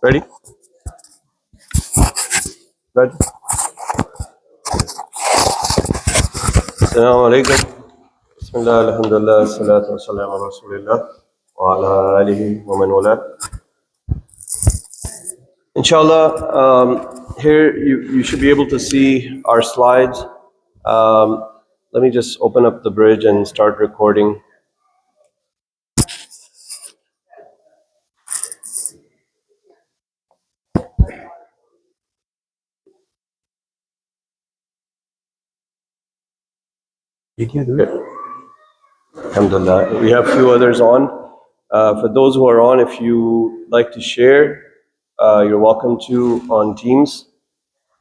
Ready? Good. Assalamu alaikum. Bismillah, alhamdulillah, salatu wa salam ala rasulillah wa ala alihi wa man wala. Inshallah, here you should be able to see our slides. Let me just open up the bridge and start recording. Good. Alhamdulillah. We have a few others on. For those who are on, if you like to share, you're welcome to on Teams.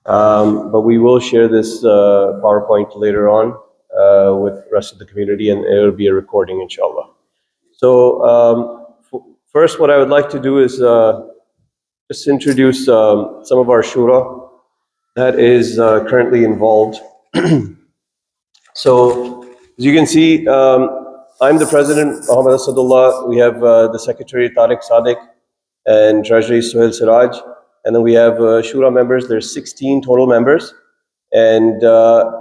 But we will share this PowerPoint later on with the rest of the community, and it'll be a recording, inshallah. So first, what I would like to do is just introduce some of our shura that is currently involved. So, as you can see, I'm the president, Muhammad Asadullah. We have the secretary, Tariq Sadiq, and treasury, Suhail Siraj. And then we have shura members. There's 16 total members. And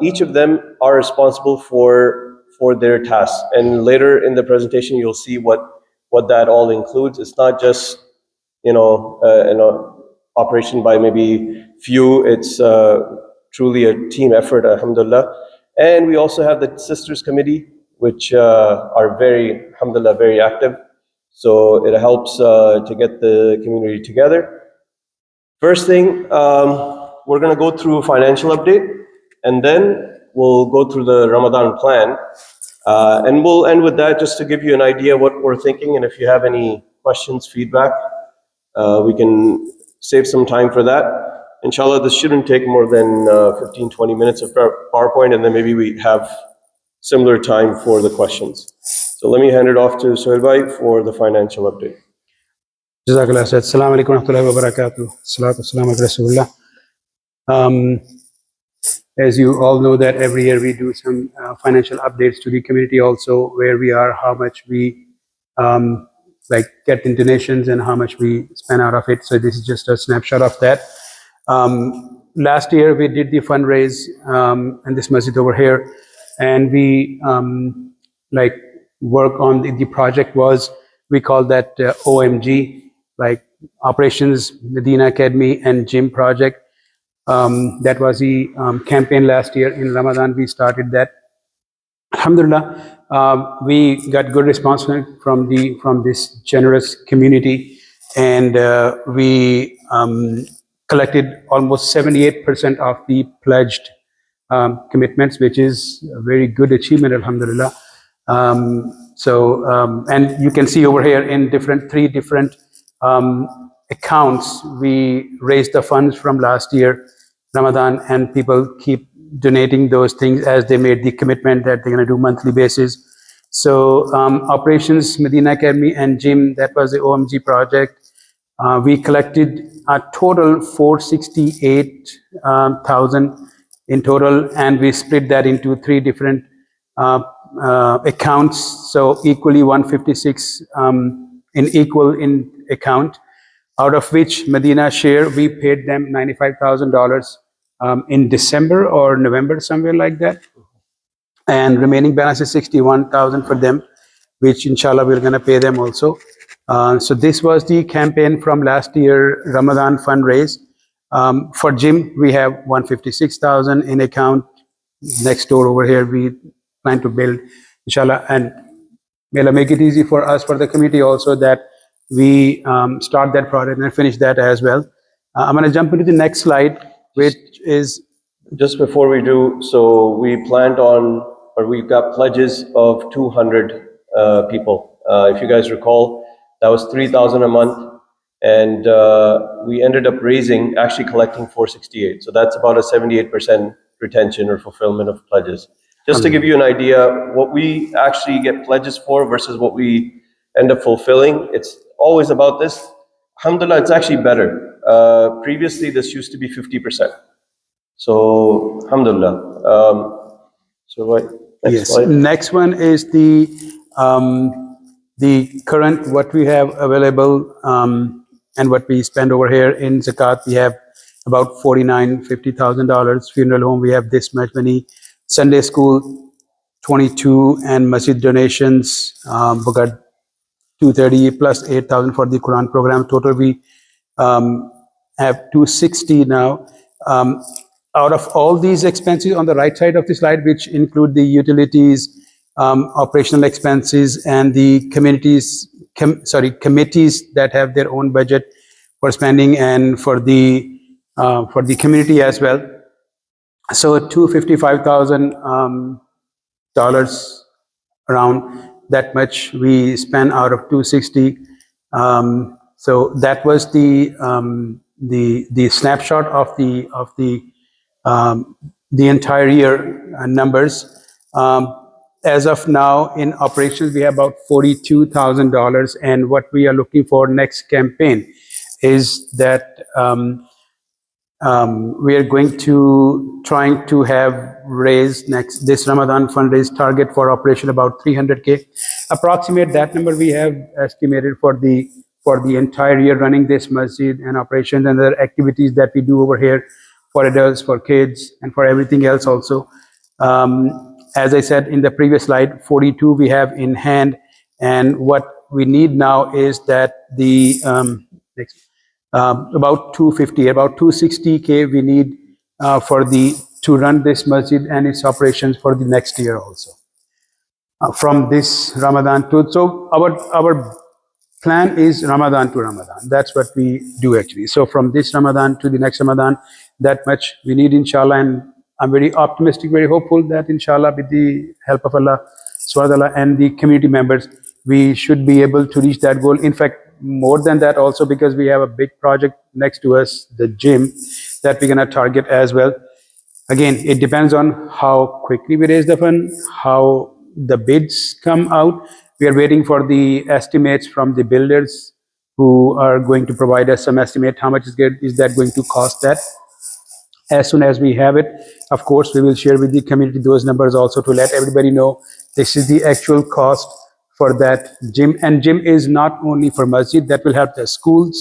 each of them are responsible for their tasks. And later in the presentation, you'll see what that all includes. It's not just, an operation by maybe few. It's truly a team effort, alhamdulillah. And we also have the Sisters Committee, which are very, alhamdulillah, very active. So it helps to get the community together. First thing, we're going to go through a financial update, and then we'll go through the Ramadan plan. And we'll end with that just to give you an idea what we're thinking. And if you have any questions, feedback, we can save some time for that. Inshallah, this shouldn't take more than 15, 20 minutes of PowerPoint, and then maybe we have similar time for the questions. So let me hand it off to Suhail Bhai for the financial update. Jazakallah. Assalamu alaikum wa rahmatullahi wa barakatuh. Salatu wassalamu ala Rasulullah. As you all know that every year we do some financial updates to the community also, where we are, how much we get in donations and how much we spend out of it. So this is just a snapshot of that. Last year we did the fundraise in this masjid over here, and we work on the project was, we call that OMG, like Operations Medina Academy and Gym project. That was the campaign last year in Ramadan. We started that. Alhamdulillah, we got good response from this generous community, and we collected almost 78% of the pledged commitments, which is a very good achievement, alhamdulillah. And you can see over here in three different accounts, we raised the funds from last year, Ramadan, and people keep donating those things as they made the commitment that they're going to do monthly basis. So Operations Medina Academy and Gym, that was the OMG project. We collected a total 468,000 in total, and we split that into three different accounts. So equally 156 in account, out of which Medina share, we paid them $95,000 in December or November, somewhere like that. And remaining balance is 61,000 for them, which inshallah we're going to pay them also. So this was the campaign from last year Ramadan fundraise. For Gym, we have 156,000 in account. Next door over here, we plan to build, inshallah, and may Allah make it easy for us, for the community also, that we start that project and finish that as well. I'm going to jump into the next slide, which is... Just before we do, so we planned on, or we've got pledges of 200 people. If you guys recall, that was 3,000 a month, and we ended up actually collecting 468. So that's about a 78% retention or fulfillment of pledges. Just to give you an idea, what we actually get pledges for versus what we end up fulfilling, it's always about this. Alhamdulillah, it's actually better. Previously, this used to be 50%. So, alhamdulillah. Next slide. Next one is the current, what we have available and what we spend over here in zakat, we have about $49,000-$50,000. Funeral home, we have this much money. Sunday school, 22, and masjid donations, we got 230 plus 8,000 for the Quran program. Total, we have 260 now. Out of all these expenses on the right side of the slide, which include the utilities, operational expenses, and the committees that have their own budget for spending and for the community as well. So $255,000 around that much we spent out of 260. So that was the snapshot of the entire year numbers. As of now, in operations, we have about $42,000, and what we are looking for next campaign is that we are going to trying to have raised this Ramadan fundraise target for operation about 300K. Approximate that number we have estimated for the entire year running this masjid and operations and other activities that we do over here for adults, for kids, and for everything else also. As I said in the previous slide, 42 we have in hand, and what we need now is that the about 250, about 260K we need to run this masjid and its operations for the next year also. From this Ramadan to, so our plan is Ramadan to Ramadan. That's what we do actually. So from this Ramadan to the next Ramadan, that much we need, inshallah, and I'm very optimistic, very hopeful that inshallah, with the help of Allah subhanahu wa ta'ala and the community members, we should be able to reach that goal. In fact, more than that also, because we have a big project next to us, the gym, that we're gonna target as well. Again, it depends on how quickly we raise the fund, how the bids come out. We are waiting for the estimates from the builders who are going to provide us some estimate, how much is that going to cost that. As soon as we have it, of course, we will share with the community those numbers also to let everybody know this is the actual cost for that gym. And gym is not only for masjid, that will help the school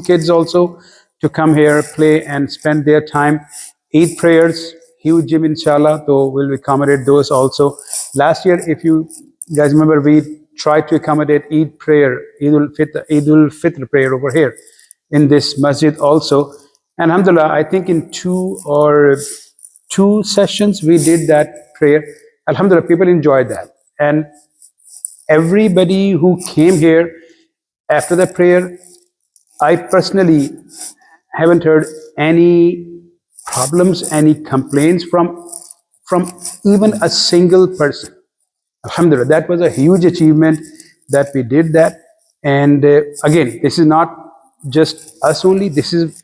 kids also to come here, play and spend their time. Eid prayers, huge gym inshallah, so we'll accommodate those also. Last year, if you guys remember, we tried to accommodate Eid prayer, Eid al-Fitr prayer over here in this masjid also. And alhamdulillah, I think in two sessions we did that prayer. Alhamdulillah, people enjoyed that. And everybody who came here after the prayer, I personally haven't heard any problems, any complaints from even a single person. Alhamdulillah, that was a huge achievement that we did that. And again, this is not just us only, this is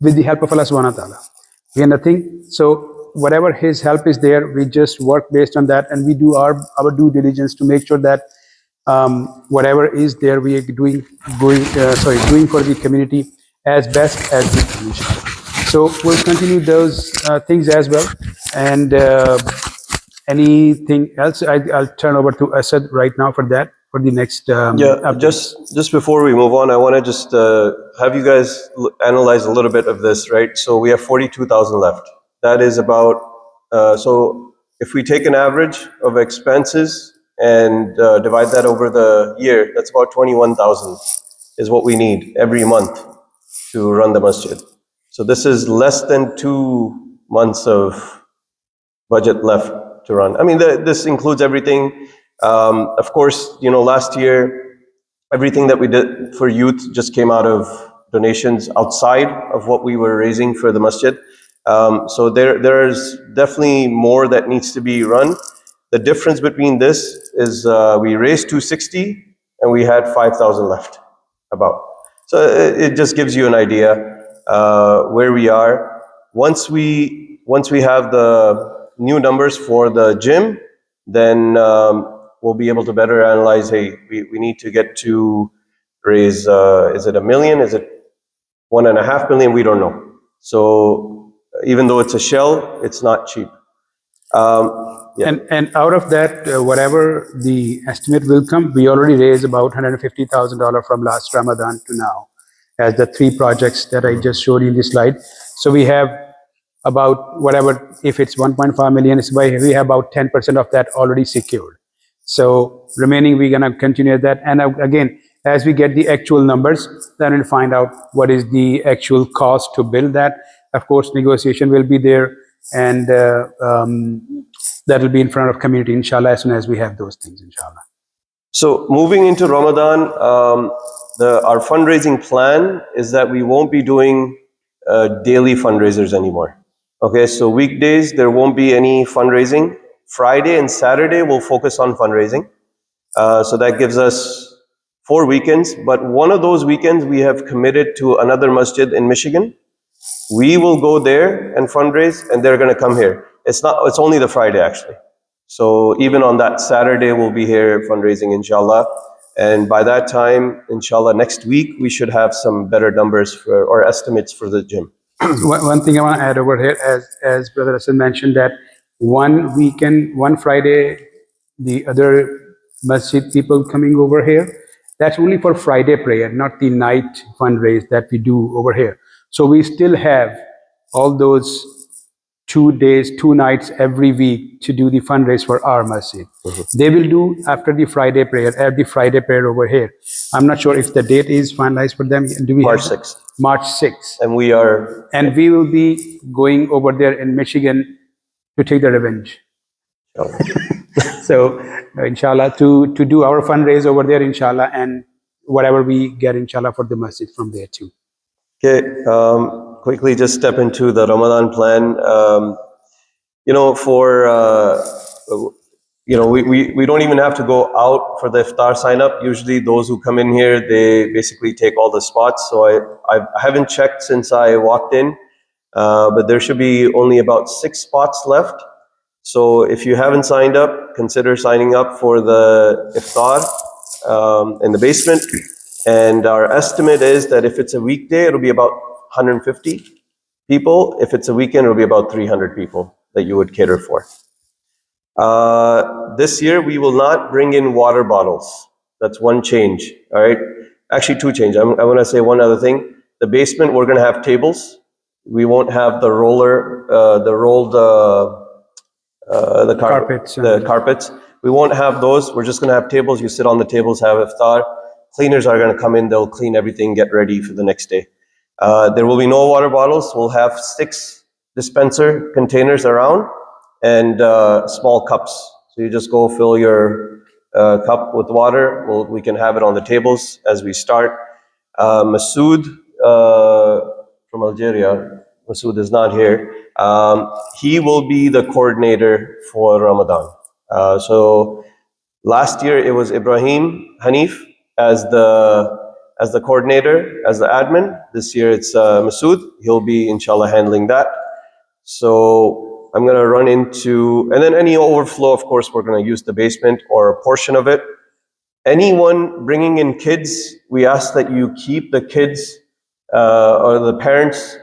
with the help of Allah subhanahu wa ta'ala. We are nothing. So whatever His help is there, we just work based on that, and we do our due diligence to make sure that whatever is there, we are doing for the community as best as we can. So we'll continue those things as well. And anything else, I'll turn over to Asad right now for that, for the next update. Just before we move on, I want to just have you guys analyze a little bit of this, right? So we have 42,000 left. That is about, so if we take an average of expenses and divide that over the year, that's about 21,000 is what we need every month to run the masjid. So this is less than 2 months of budget left to run. I mean, this includes everything. Of course, last year, everything that we did for youth just came out of donations outside of what we were raising for the masjid. So there's definitely more that needs to be run. The difference between this is we raised 260 and we had 5,000 left about. So it just gives you an idea where we are. Once we have the new numbers for the gym, then we'll be able to better analyze, hey, we need to get to raise, is it $1 million? Is it $1.5 million? We don't know. So even though it's a shell, it's not cheap. Yeah. And out of that, whatever the estimate will come, we already raised about $150,000 from last Ramadan to now. as the 3 projects that I just showed you in this slide. So we have about whatever, if it's 1.5 million, we have about 10% of that already secured. So remaining, we're gonna continue that. And again, as we get the actual numbers, then we'll find out what is the actual cost to build that. Of course, negotiation will be there, and that will be in front of community, inshallah, as soon as we have those things, inshallah. So moving into Ramadan, our fundraising plan is that we won't be doing daily fundraisers anymore. Okay, so weekdays, there won't be any fundraising. Friday and Saturday, we'll focus on fundraising. So that gives us 4 weekends, but one of those weekends we have committed to another masjid in Michigan. We will go there and fundraise, and they're gonna come here. It's only the Friday actually. So even on that Saturday, we'll be here fundraising, inshallah. And by that time, inshallah, next week, we should have some better numbers or estimates for the gym. One thing I want to add over here, as Brother Hassan mentioned, that one weekend, one Friday, the other masjid people coming over here, that's only for Friday prayer, not the night fundraise that we do over here. So we still have all those 2 days, 2 nights every week to do the fundraise for our masjid. They will do after the Friday prayer, over here. I'm not sure if the date is finalized for them. Do we March have 6th. March 6th. And we are... And we will be going over there in Michigan to take the revenge. So, inshallah, to do our fundraise over there, inshallah, and whatever we get, inshallah, for the masjid from there too. Okay, quickly just step into the Ramadan plan. We don't even have to go out for the iftar sign up. Usually those who come in here, they basically take all the spots. So I haven't checked since I walked in, but there should be only about 6 spots left. So if you haven't signed up, consider signing up for the iftar in the basement. And our estimate is that if it's a weekday, it'll be about 150 people. If it's a weekend, it'll be about 300 people that you would cater for. This year, we will not bring in water bottles. That's one change, all right? Actually, 2 changes. I want to say one other thing. The basement, we're going to have tables. We won't have the carpets. We won't have those. We're just going to have tables. You sit on the tables, have iftar. Cleaners are going to come in. They'll clean everything, get ready for the next day. There will be no water bottles. We'll have 6 dispenser containers around and small cups. So you just go fill your cup with water. We can have it on the tables as we start. Masood from Algeria, Masood is not here. He will be the coordinator for Ramadan. So last year it was Ibrahim Hanif as the coordinator, as the admin. This year it's Masood. He'll be, inshallah, handling that. So I'm going to run into, and then any overflow, of course, we're going to use the basement or a portion of it. Anyone bringing in kids, we ask that you keep the kids or the parents,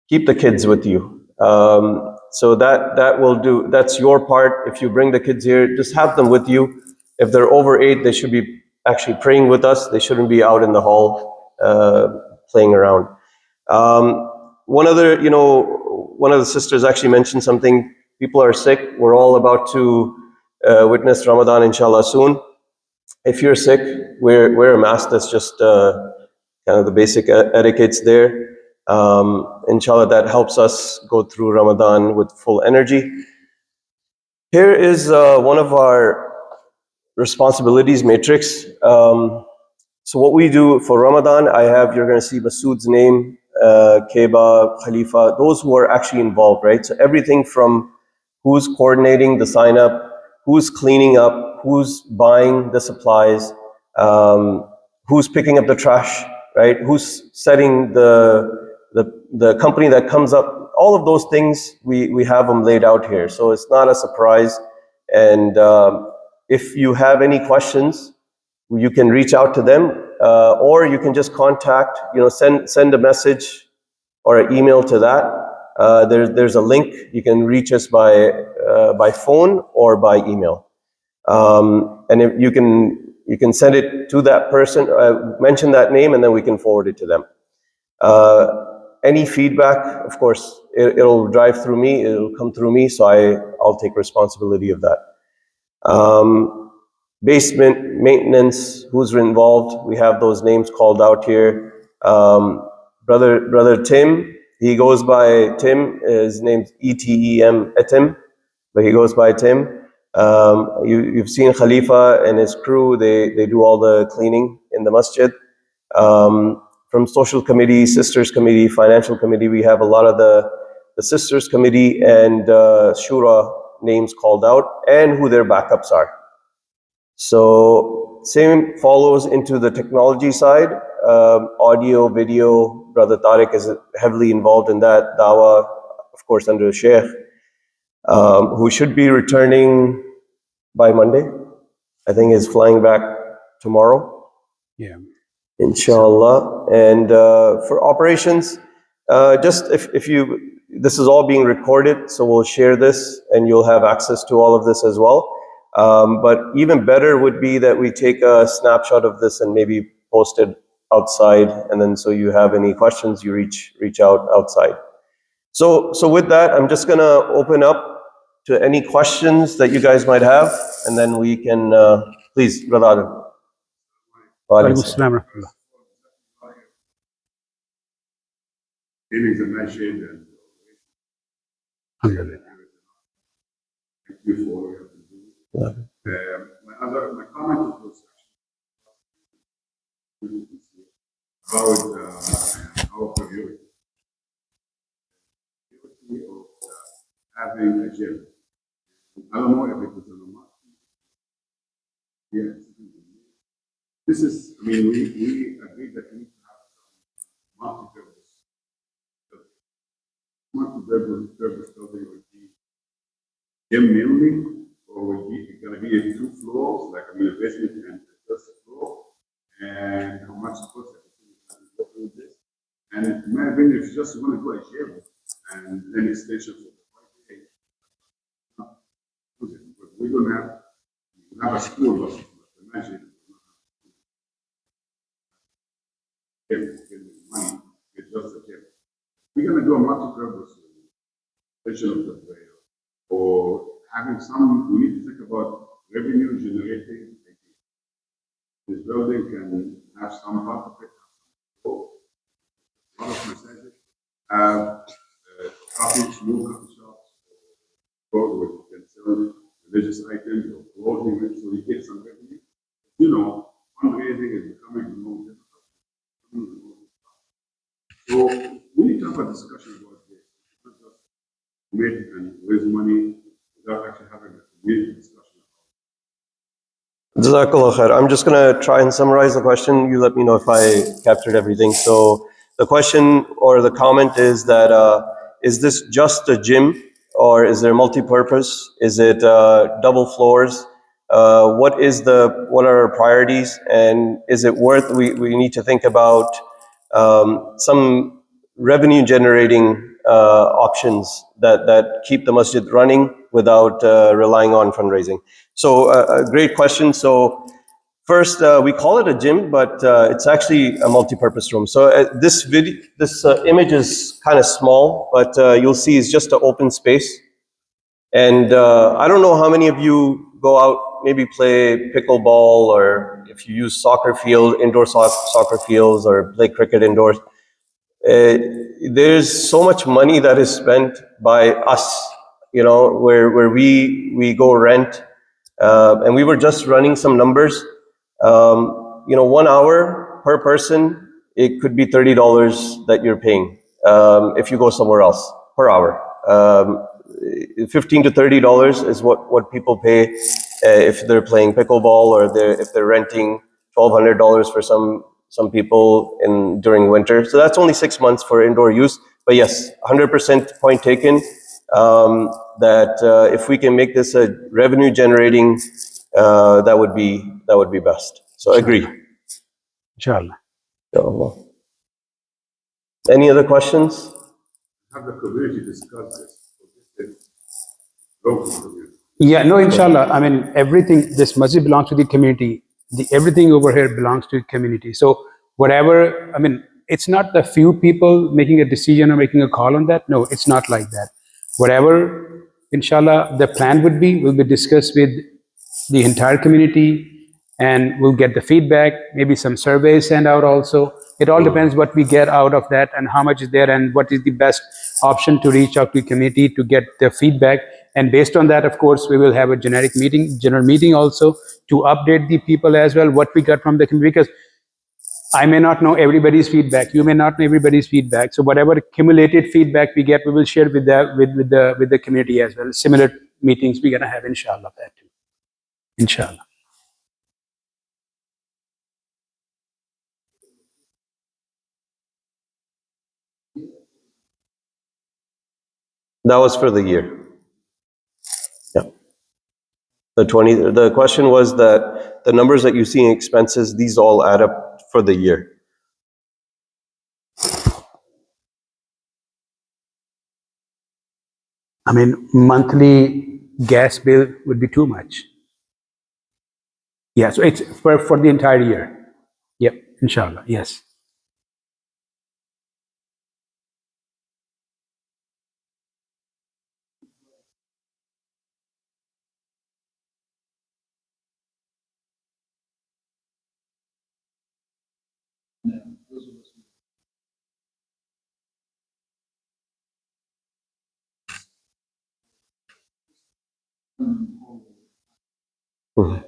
keep the kids with you. So that will do, that's your part. If you bring the kids here, just have them with you. If they're over 8, they should be actually praying with us. They shouldn't be out in the hall playing around. One of the sisters actually mentioned something. People are sick. We're all about to witness Ramadan, inshallah, soon. If you're sick, wear a mask. That's just kind of the basic etiquettes there. Inshallah, that helps us go through Ramadan with full energy. Here is one of our responsibilities matrix. So what we do for Ramadan, you're going to see Masood's name, Keba, Khalifa, those who are actually involved, right? So everything from who's coordinating the sign up, who's cleaning up, who's buying the supplies, who's picking up the trash, right? Who's setting the company that comes up, all of those things, we have them laid out here. So it's not a surprise. And if you have any questions, you can reach out to them, or you can just contact, send a message or an email to that. There's a link. You can reach us by phone or by email. And if you can, you can send it to that person, mention that name, and then we can forward it to them. Any feedback, of course, it'll drive through me, it'll come through me, so I'll take responsibility of that. Basement maintenance, who's involved? We have those names called out here. Brother Tim, he goes by Tim. His name's Etem, Etem, but he goes by Tim. You've seen Khalifa and his crew. They do all the cleaning in the masjid. From social committee, sisters committee, financial committee, we have a lot of the sisters committee and shura names called out and who their backups are. So same follows into the technology side, audio, video. Brother Tariq is heavily involved in that. Dawah, of course, under the Sheikh, who should be returning by Monday. I think is flying back tomorrow. Yeah. Inshallah. And for operations, just if you, this is all being recorded, so we'll share this and you'll have access to all of this as well. But even better would be that we take a snapshot of this and maybe post it outside, and then so you have any questions, you reach out outside. So with that, I'm just gonna open up to any questions that you guys might have, and then we can, please, Brother Adam. Walaikum assalam wa rahmatullah. Dealing the masjid and Alhamdulillah. thank you for all you have to do. My comment was about our priority of having a gym. I don't know if it was on the market. Yes. This is, I mean, we agreed that we need to have some multi-purpose. Multi-purpose building would be gym mainly, or would be going to be 2 floors, like a basement and the first floor, and how much it costs, everything this. And in my opinion, if you just want to do a gym and then extension for the 5 days, but we don't have a school, but imagine. Money, it's just a gym. We're going to do a multi-purpose session of the prayer, or having some, we need to think about revenue generating ideas. This building can have some part of it, a lot of massages, coffee, small coffee shops, or with can sell religious items or clothing, so you get some revenue. You know, fundraising is becoming more difficult. So we need to have a discussion about this. Not just make and raise money without actually having a community discussion about it. Jazakallah khair. I'm just gonna try and summarize the question. You let me know if I captured everything. So the question or the comment is that, is this just a gym or is there multi-purpose? Is it double floors? What are our priorities, and is it worth, we need to think about some revenue generating options that keep the masjid running without relying on fundraising. So a great question. So first, we call it a gym, but it's actually a multi-purpose room. So this image is kind of small, but you'll see it's just an open space. And I don't know how many of you go out, maybe play pickleball, or if you use indoor soccer fields, or play cricket indoors. There's so much money that is spent by us, you know, where we go rent, and we were just running some numbers. You know, 1 hour per person, it could be $30 that you're paying if you go somewhere else per hour. $15 to $30 is what people pay if they're playing pickleball, or if they're renting $1,200 for some people during winter. So that's only 6 months for indoor use. But yes, 100% point taken, that if we can make this a revenue generating, that would be best. So I agree. Inshallah. Inshallah. Any other questions? Have the community discuss this. Local community. Yeah, no, inshallah. I mean, everything, this masjid belongs to the community. everything over here belongs to the community. So whatever, I mean, it's not the few people making a decision or making a call on that. No, it's not like that. Whatever, inshallah, the plan would be, will be discussed with the entire community, and we'll get the feedback, maybe some surveys sent out also. It all depends what we get out of that and how much is there and what is the best option to reach out to the community to get their feedback. And based on that, of course, we will have a general meeting also to update the people as well, what we got from the community, because I may not know everybody's feedback. You may not know everybody's feedback. So whatever accumulated feedback we get, we will share with the community as well. Similar meetings we're gonna have, inshallah, that too. Inshallah. That was for the year. Yeah. The question was that the numbers that you see in expenses, these all add up for the year. I mean, monthly gas bill would be too much. Yeah, so it's for the entire year. Yep, inshallah, yes. Mhm.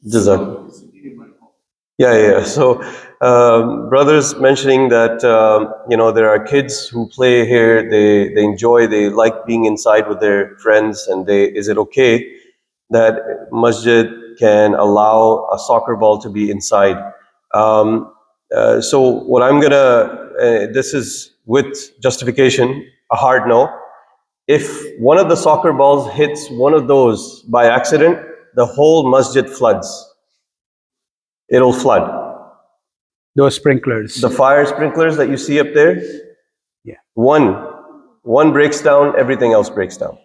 Jazak. Yeah. So, brothers mentioning that, there are kids who play here, they enjoy, they like being inside with their friends, and is it okay that masjid can allow a soccer ball to be inside? So what I'm gonna, this is with justification, a hard no. If one of the soccer balls hits one of those by accident, the whole masjid floods. It'll flood. Those sprinklers. The fire sprinklers that you see up there, Yeah. one breaks down, everything else breaks down.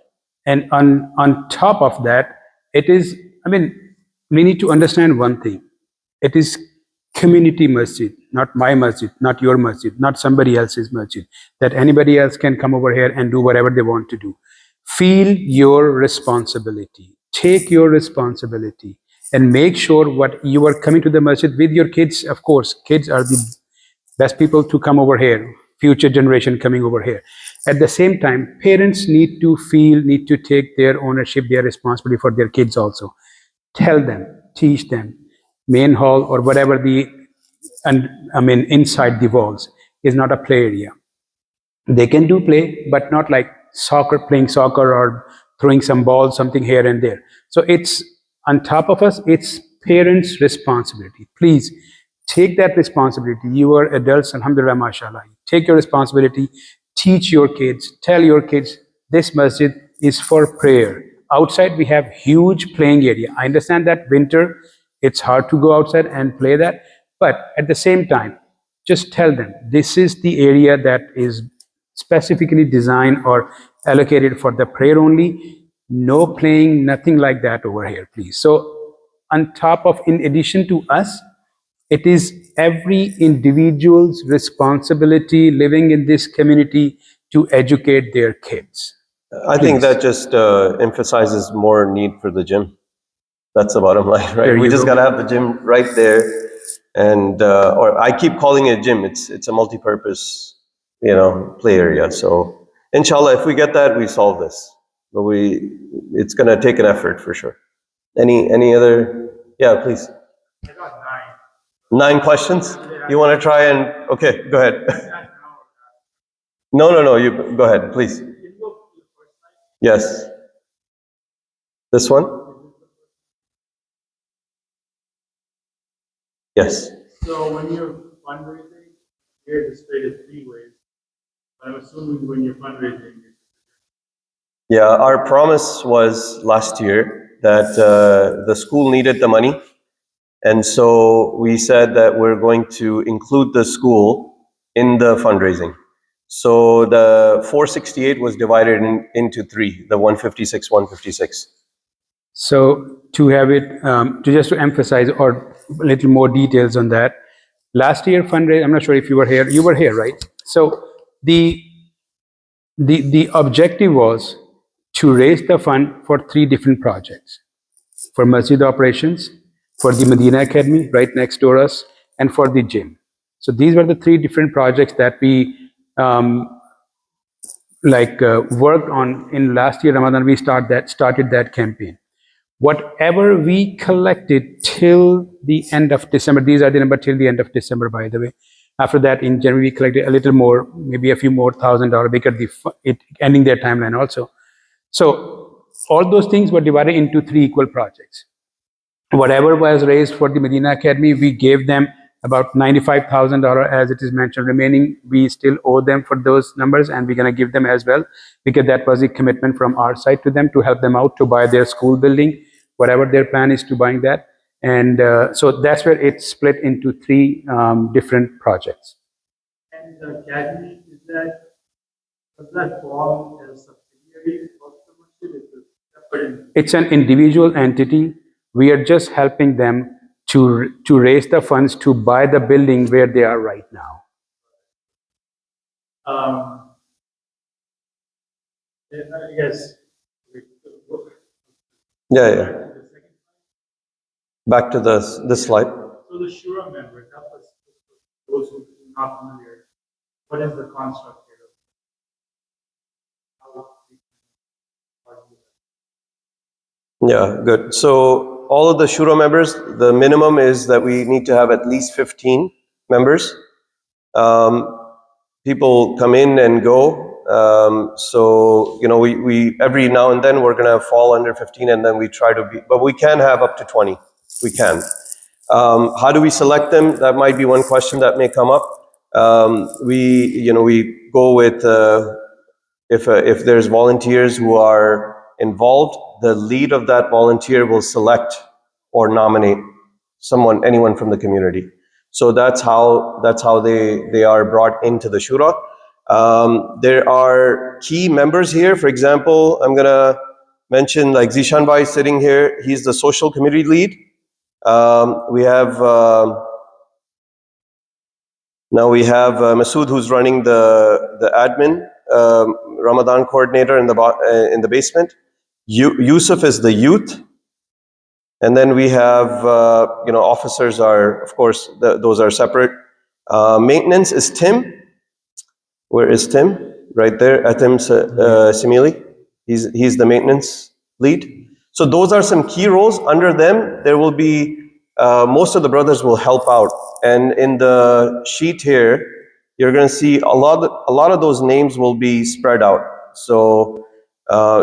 And on top of that, it is, I mean, we need to understand one thing. It is community masjid, not my masjid, not your masjid, not somebody else's masjid, that anybody else can come over here and do whatever they want to do. Feel your responsibility. Take your responsibility and make sure what you are coming to the masjid with your kids. Of course, kids are the best people to come over here, future generation coming over here. At the same time, parents need to take their ownership, their responsibility for their kids also. Tell them, teach them. Main hall or whatever inside the walls is not a play area. They can do play, but not like playing soccer or throwing some balls, something here and there. So it's on top of us, it's parents' responsibility. Please take that responsibility. You are adults, alhamdulillah, mashallah. Take your responsibility, teach your kids, tell your kids, this masjid is for prayer. Outside, we have huge playing area. I understand that winter, it's hard to go outside and play that. But at the same time, just tell them, this is the area that is specifically designed or allocated for the prayer only. No playing, nothing like that over here, please. So on top of, in addition to us, it is every individual's responsibility living in this community to educate their kids. I think that just emphasizes more need for the gym. That's the bottom line, right? There We you just go. gotta have the gym right there, and or I keep calling it a gym. It's a multi-purpose, play area. So inshallah, if we get that, we solve this. But it's gonna take an effort for sure. Any other? Yeah, please. I got 9. 9 questions? You want to try and okay? Go ahead. No, you go ahead, please. Yes. This one? Yes. So when you're fundraising, you're displayed three ways. I'm assuming when you're fundraising, Yeah, our promise was last year that the school needed the money. And so we said that we're going to include the school in the fundraising. So the 468 was divided into three, the 156, 156. So to have it, to just to emphasize or a little more details on that, last year fundraise, I'm not sure if you were here. You were here, right? So the objective was to raise the fund for three different projects: for masjid operations, for the Medina Academy right next door us, and for the gym. So these were the three different projects that we worked on in last year Ramadan. We started that campaign. Whatever we collected till the end of December, these are the number till the end of December, by the way. After that, in January, we collected a little more, maybe a few more $1,000 because it ending their timeline also. So all those things were divided into three equal projects. Whatever was raised for the Medina Academy, we gave them about $95,000 as it is mentioned. Remaining, we still owe them for those numbers, and we're going to give them as well because that was a commitment from our side to them to help them out to buy their school building, whatever their plan is to buying that. And so that's where it's split into three different projects. and the academy, does that fall as a subsidiary of the masjid? Is it separate? It's an individual entity. We are just helping them to raise the funds to buy the building where they are right now. Yes. Yeah. Back to this slide. So the Shura members, help us, those who are not familiar, what is the construct here? Yeah, good. So all of the Shura members, the minimum is that we need to have at least 15 members. People come in and go. So, we every now and then we're going to fall under 15 and then we try to be, but we can have up to 20. We can. How do we select them? That might be one question that may come up. We go with, if there's volunteers who are involved, the lead of that volunteer will select or nominate anyone from the community. So that's how they are brought into the shura. There are key members here. For example, I'm gonna mention like Zishan Bhai sitting here. He's the social committee lead. We have Masood, who's running the admin, Ramadan coordinator in the basement. Yusuf is the youth. And then we have, officers are, of course, those are separate. Maintenance is Tim. Where is Tim? Right there, Atim Simili. He's the maintenance lead. So those are some key roles. Under them, there will be, most of the brothers will help out. And in the sheet here, you're going to see a lot of those names will be spread out. So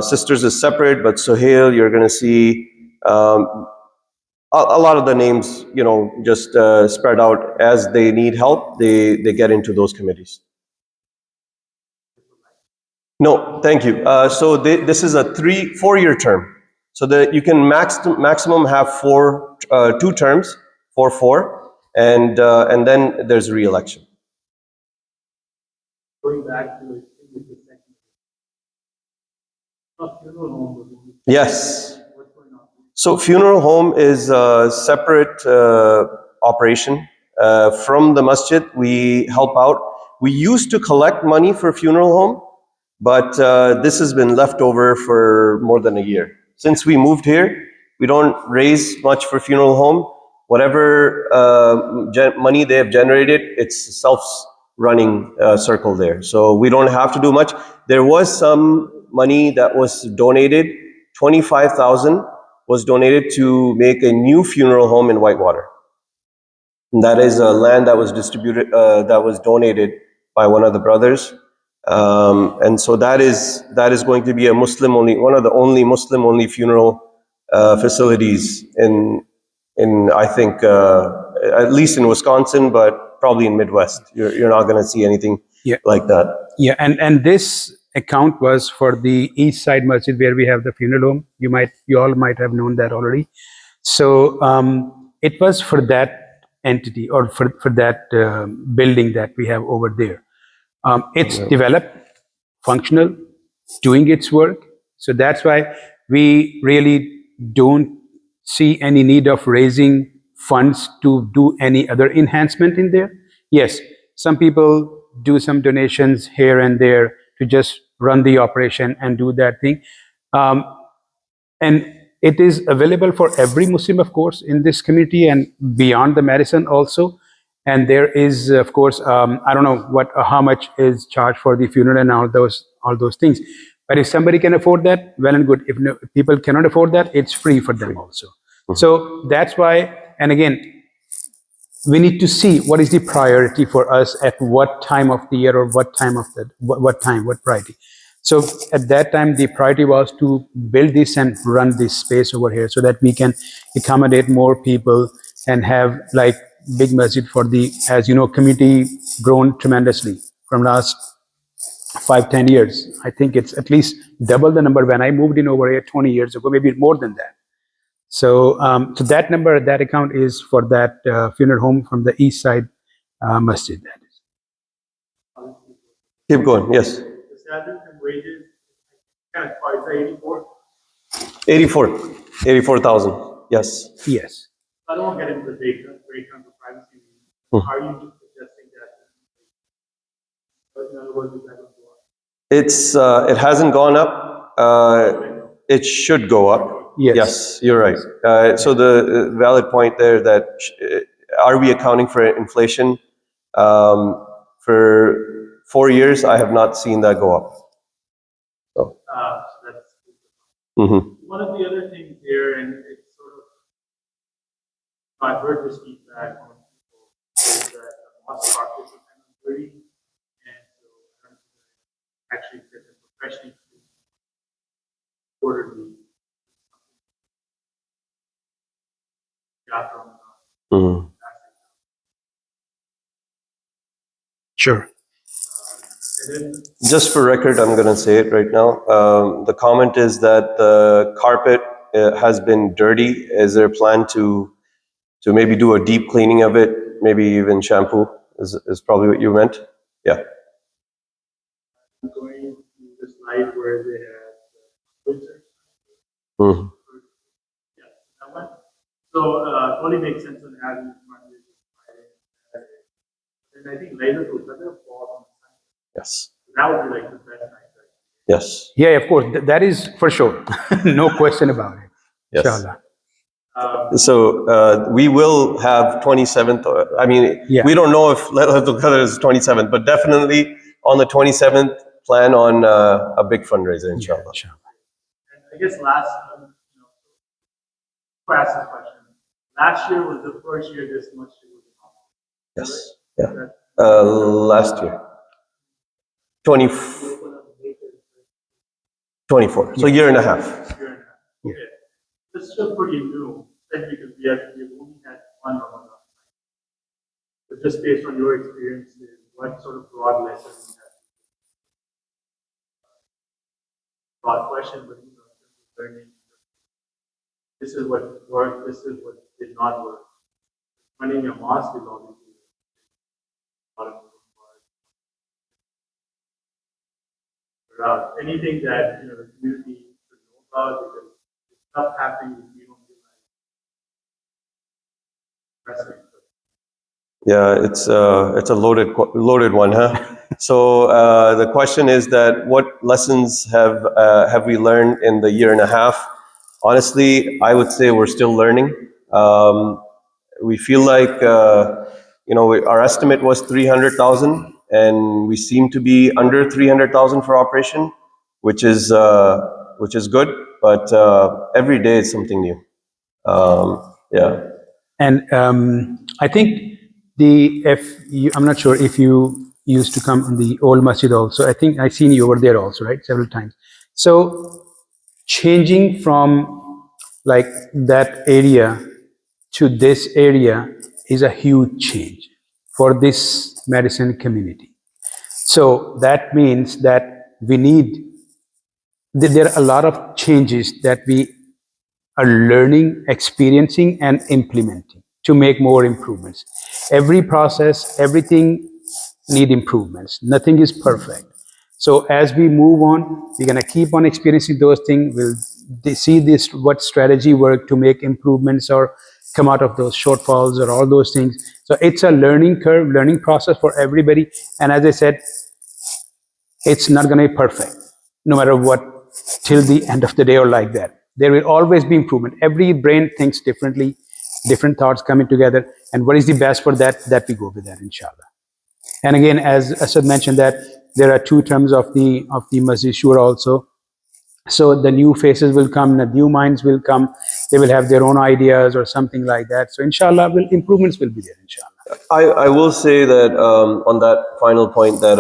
sisters is separate, but Sohail, you're going to see a lot of the names, just spread out as they need help. They get into those committees. No, thank you. So this is a 4-year term. So that you can maximum have 2 terms, 4, and then there's re-election. Going back to the second. Funeral home. Yes. What's going on? So funeral home is a separate operation. From the masjid, we help out. We used to collect money for funeral home, but this has been left over for more than a year. Since we moved here, we don't raise much for funeral home. Whatever money they have generated, it's self-running circle there. So we don't have to do much. There was some money that was donated. 25,000 was donated to make a new funeral home in Whitewater. And that is a land that was distributed, that was donated by one of the brothers. And so that is going to be a Muslim only, one of the only Muslim only funeral facilities in I think at least in Wisconsin, but probably in Midwest. You're not going to see anything Yeah. like that. Yeah, and this account was for the East Side Masjid where we have the funeral home. You all might have known that already. So it was for that entity or for that building that we have over there. It's developed, functional, doing its work. So that's why we really don't see any need of raising funds to do any other enhancement in there. Yes, some people do some donations here and there to just run the operation and do that thing. And it is available for every Muslim, of course, in this community and beyond the Madison also. And there is, of course, I don't know how much is charged for the funeral and all those things. But if somebody can afford that, well and good. If people cannot afford that, it's free for them also. So that's why, and again, we need to see what is the priority for us at what time of the year or what priority. So at that time, the priority was to build this and run this space over here so that we can accommodate more people and have like big masjid for the, as you know, community grown tremendously from last 5-10 years. I think it's at least double the number when I moved in over here 20 years ago, maybe more than that. So, so that number, that account is for that funeral home from the East Side Masjid. That is. Keep going. Yes. The salaries and wages, kind of, is that 84? 84,000. Yes. Yes. I don't want to get into the breakdown for privacy. How are you suggesting that? But in other words, is that going to go up? It hasn't gone up. It should go up. Yes. You're right. So the valid point there that are we accounting for inflation? For 4 years, I have not seen that go up. So. So that's Mm-hmm. one of the other things here, and it's sort of, I've heard this feedback from people, is that the mosque carpets are kind of dirty, and so actually get the professionally quarterly. Mm-hmm. Sure. And then Just for record, I'm going to say it right now. The comment is that the carpet has been dirty. Is there a plan to maybe do a deep cleaning of it? Maybe even shampoo is probably what you meant. Yeah. going to the slide where they have filters. Mm-hmm. Yeah, that one. So it only makes sense when having Monday to Friday. And I think later to another fall on Sunday. Yes. That would be like the best night. Right? Yes. Yeah, of course. That is for sure. No question about it. Yes. Inshallah. So we will have 27th. I mean, Yeah. we don't know if Laylatul Qadr is 27th, but definitely on the 27th, plan on a big fundraiser, inshallah. Inshallah. And I guess last, to ask this question, last year was the first year this much was Yes. Yeah. Last year, 24. So year and a half. Okay. This is still pretty new, especially because we've only had one Ramadan. But just based on your experiences, what sort of broad lessons have you? Broad question, but learning. This is what worked, this is what did not work. Running a mosque is obviously a lot of anything that the community should know about, because stuff happening if you don't realize. Yeah, it's a loaded one, huh? So the question is that what lessons have we learned in the year and a half? Honestly, I would say we're still learning. We feel like our estimate was 300,000, and we seem to be under 300,000 for operation, which is good. But every day is something new. And I think I'm not sure if you used to come in the old masjid also. I think I seen you over there also, right? Several times. So changing from like that area to this area is a huge change for this medicine community. So that means that we need, there are a lot of changes that we are learning, experiencing, and implementing to make more improvements. Every process, everything need improvements. Nothing is perfect. So as we move on, we're gonna keep on experiencing those things. We'll see this, what strategy work to make improvements or come out of those shortfalls or all those things. So it's a learning curve, learning process for everybody. And as I said, it's not gonna be perfect, no matter what, till the end of the day or like that. There will always be improvement. Every brain thinks differently, different thoughts coming together, and what is the best for that we go with that, inshallah. And again, as Asad mentioned, that there are 2 terms of the Masjid Shura also. So the new faces will come, the new minds will come. They will have their own ideas or something like that. So inshallah, improvements will be there, inshallah. I will say that on that final point that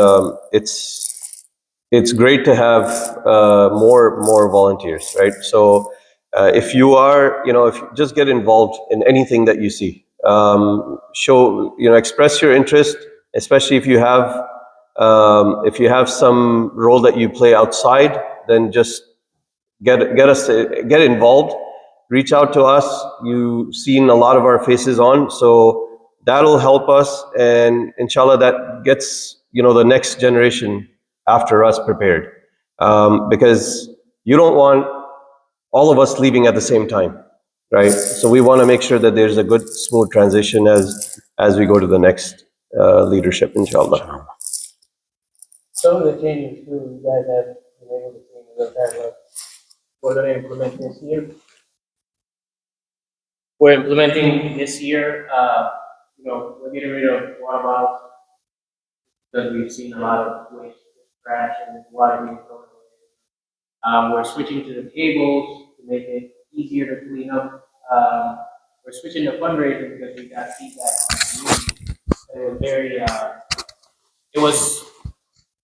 it's great to have more volunteers, right? So if you are, if you just get involved in anything that you see, show, express your interest, especially if you have some role that you play outside, then just get involved, reach out to us. You've seen a lot of our faces on, so that'll help us, and inshallah that gets the next generation after us prepared, because you don't want all of us leaving at the same time, right? So we want to make sure that there's a good smooth transition as we go to the next leadership, inshallah. Some of the changes too, you guys have been able to see in the website, we're going to implement this year. We're implementing this year, we're getting rid of water bottles because we've seen a lot of waste, trash, and water being thrown away. We're switching to the tables to make it easier to clean up. We're switching to fundraising because we got feedback on the community.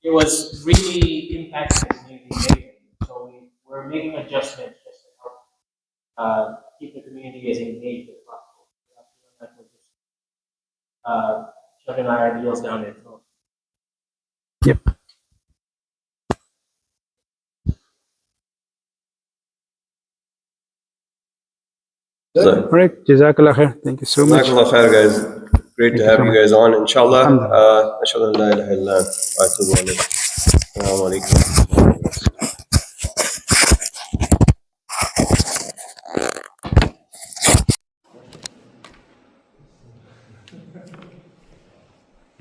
It was really impacting the community. So we're making adjustments just to help keep the community as engaged as possible. Not we're just shoving our ideals down their throat. Yep. So, All right, Jazakallah khair. Thank you so much. Jazakallah khair, guys. Great to have you guys on, inshallah. Alhamdulillah. Ashhadu an la ilaha illa anta wa atubu ilayk. Assalamu alaikum.